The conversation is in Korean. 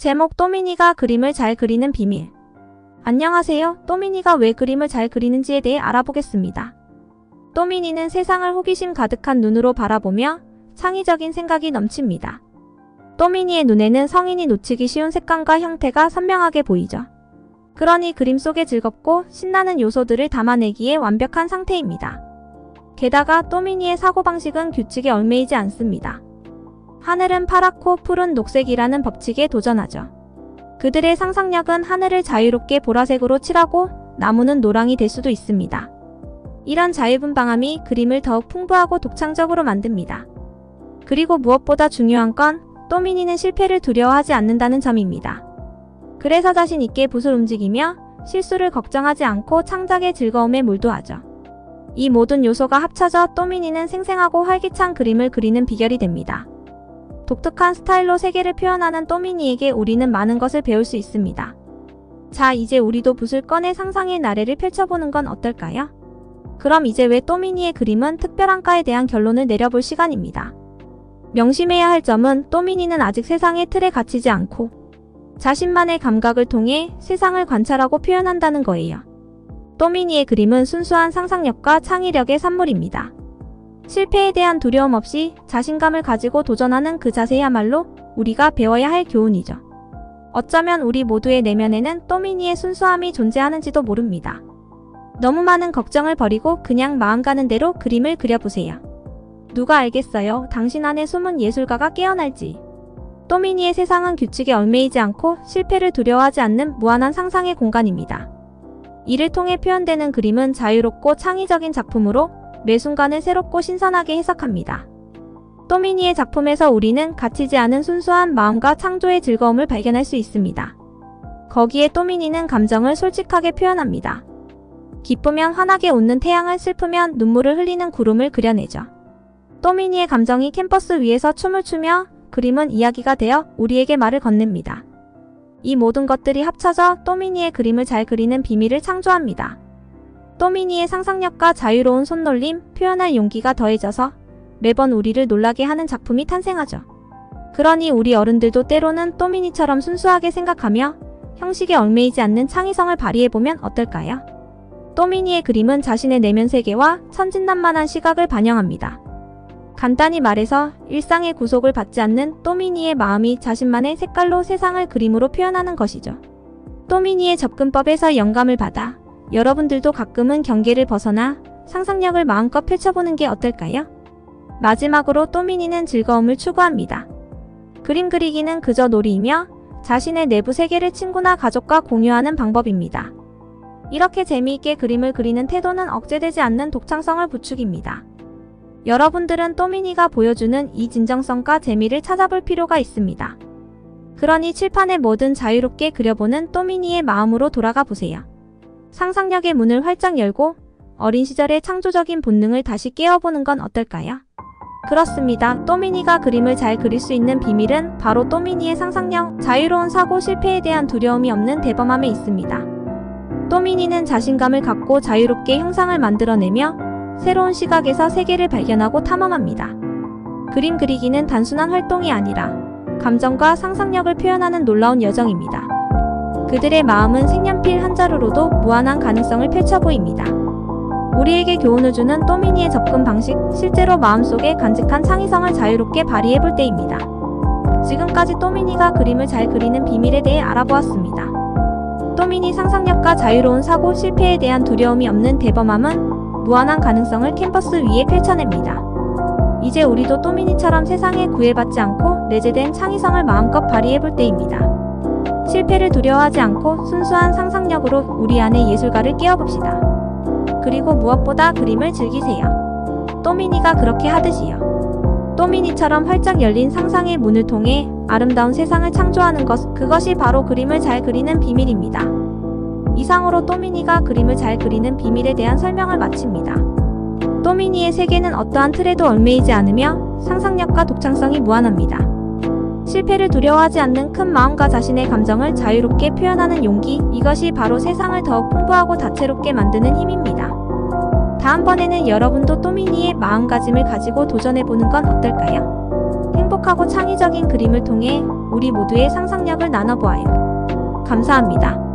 제목 또미니가 그림을 잘 그리는 비밀. 안녕하세요. 또미니가 왜 그림을 잘 그리는지에 대해 알아보겠습니다. 또미니는 세상을 호기심 가득한 눈으로 바라보며 창의적인 생각이 넘칩니다. 또미니의 눈에는 성인이 놓치기 쉬운 색감과 형태가 선명하게 보이죠. 그러니 그림 속에 즐겁고 신나는 요소들을 담아내기에 완벽한 상태입니다. 게다가 또미니의 사고방식은 규칙에 얽매이지 않습니다. 하늘은 파랗고 푸른 녹색이라는 법칙에 도전하죠. 그들의 상상력은 하늘을 자유롭게 보라색으로 칠하고 나무는 노랑이 될 수도 있습니다. 이런 자유분방함이 그림을 더욱 풍부하고 독창적으로 만듭니다. 그리고 무엇보다 중요한 건 또미니는 실패를 두려워하지 않는다는 점입니다. 그래서 자신 있게 붓을 움직이며 실수를 걱정하지 않고 창작의 즐거움에 몰두하죠. 이 모든 요소가 합쳐져 또미니는 생생하고 활기찬 그림을 그리는 비결이 됩니다. 독특한 스타일로 세계를 표현하는 또미니에게 우리는 많은 것을 배울 수 있습니다. 자, 이제 우리도 붓을 꺼내 상상의 나래를 펼쳐보는 건 어떨까요? 그럼 이제 왜 또미니의 그림은 특별한가에 대한 결론을 내려볼 시간입니다. 명심해야 할 점은 또미니는 아직 세상의 틀에 갇히지 않고 자신만의 감각을 통해 세상을 관찰하고 표현한다는 거예요. 또미니의 그림은 순수한 상상력과 창의력의 산물입니다. 실패에 대한 두려움 없이 자신감을 가지고 도전하는 그 자세야말로 우리가 배워야 할 교훈이죠. 어쩌면 우리 모두의 내면에는 또미니의 순수함이 존재하는지도 모릅니다. 너무 많은 걱정을 버리고 그냥 마음 가는 대로 그림을 그려보세요. 누가 알겠어요? 당신 안에 숨은 예술가가 깨어날지. 또미니의 세상은 규칙에 얽매이지 않고 실패를 두려워하지 않는 무한한 상상의 공간입니다. 이를 통해 표현되는 그림은 자유롭고 창의적인 작품으로 매 순간을 새롭고 신선하게 해석합니다. 또미니의 작품에서 우리는 갇히지 않은 순수한 마음과 창조의 즐거움을 발견할 수 있습니다. 거기에 또미니는 감정을 솔직하게 표현합니다. 기쁘면 환하게 웃는 태양을, 슬프면 눈물을 흘리는 구름을 그려내죠. 또미니의 감정이 캔버스 위에서 춤을 추며 그림은 이야기가 되어 우리에게 말을 건넵니다. 이 모든 것들이 합쳐져 또미니의 그림을 잘 그리는 비밀을 창조합니다. 또미니의 상상력과 자유로운 손놀림, 표현할 용기가 더해져서 매번 우리를 놀라게 하는 작품이 탄생하죠. 그러니 우리 어른들도 때로는 또미니처럼 순수하게 생각하며 형식에 얽매이지 않는 창의성을 발휘해보면 어떨까요? 또미니의 그림은 자신의 내면 세계와 천진난만한 시각을 반영합니다. 간단히 말해서 일상의 구속을 받지 않는 또미니의 마음이 자신만의 색깔로 세상을 그림으로 표현하는 것이죠. 또미니의 접근법에서 영감을 받아 여러분들도 가끔은 경계를 벗어나 상상력을 마음껏 펼쳐보는 게 어떨까요? 마지막으로 또미니는 즐거움을 추구합니다. 그림 그리기는 그저 놀이이며 자신의 내부 세계를 친구나 가족과 공유하는 방법입니다. 이렇게 재미있게 그림을 그리는 태도는 억제되지 않는 독창성을 부추깁니다. 여러분들은 또미니가 보여주는 이 진정성과 재미를 찾아볼 필요가 있습니다. 그러니 칠판에 뭐든 자유롭게 그려보는 또미니의 마음으로 돌아가 보세요. 상상력의 문을 활짝 열고 어린 시절의 창조적인 본능을 다시 깨워보는 건 어떨까요? 그렇습니다. 또미니가 그림을 잘 그릴 수 있는 비밀은 바로 또미니의 상상력, 자유로운 사고, 실패에 대한 두려움이 없는 대범함에 있습니다. 또미니는 자신감을 갖고 자유롭게 형상을 만들어내며 새로운 시각에서 세계를 발견하고 탐험합니다. 그림 그리기는 단순한 활동이 아니라 감정과 상상력을 표현하는 놀라운 여정입니다. 그들의 마음은 색연필 한 자루로도 무한한 가능성을 펼쳐 보입니다. 우리에게 교훈을 주는 또미니의 접근 방식, 실제로 마음속에 간직한 창의성을 자유롭게 발휘해볼 때입니다. 지금까지 또미니가 그림을 잘 그리는 비밀에 대해 알아보았습니다. 또미니 상상력과 자유로운 사고, 실패에 대한 두려움이 없는 대범함은 무한한 가능성을 캔버스 위에 펼쳐냅니다. 이제 우리도 또미니처럼 세상에 구애받지 않고 내재된 창의성을 마음껏 발휘해볼 때입니다. 실패를 두려워하지 않고 순수한 상상력으로 우리 안의 예술가를 깨워봅시다. 그리고 무엇보다 그림을 즐기세요. 또미니가 그렇게 하듯이요. 또미니처럼 활짝 열린 상상의 문을 통해 아름다운 세상을 창조하는 것, 그것이 바로 그림을 잘 그리는 비밀입니다. 이상으로 또미니가 그림을 잘 그리는 비밀에 대한 설명을 마칩니다. 또미니의 세계는 어떠한 틀에도 얽매이지 않으며 상상력과 독창성이 무한합니다. 실패를 두려워하지 않는 큰 마음과 자신의 감정을 자유롭게 표현하는 용기, 이것이 바로 세상을 더욱 풍부하고 다채롭게 만드는 힘입니다. 다음번에는 여러분도 또미니의 마음가짐을 가지고 도전해보는 건 어떨까요? 행복하고 창의적인 그림을 통해 우리 모두의 상상력을 나눠보아요. 감사합니다.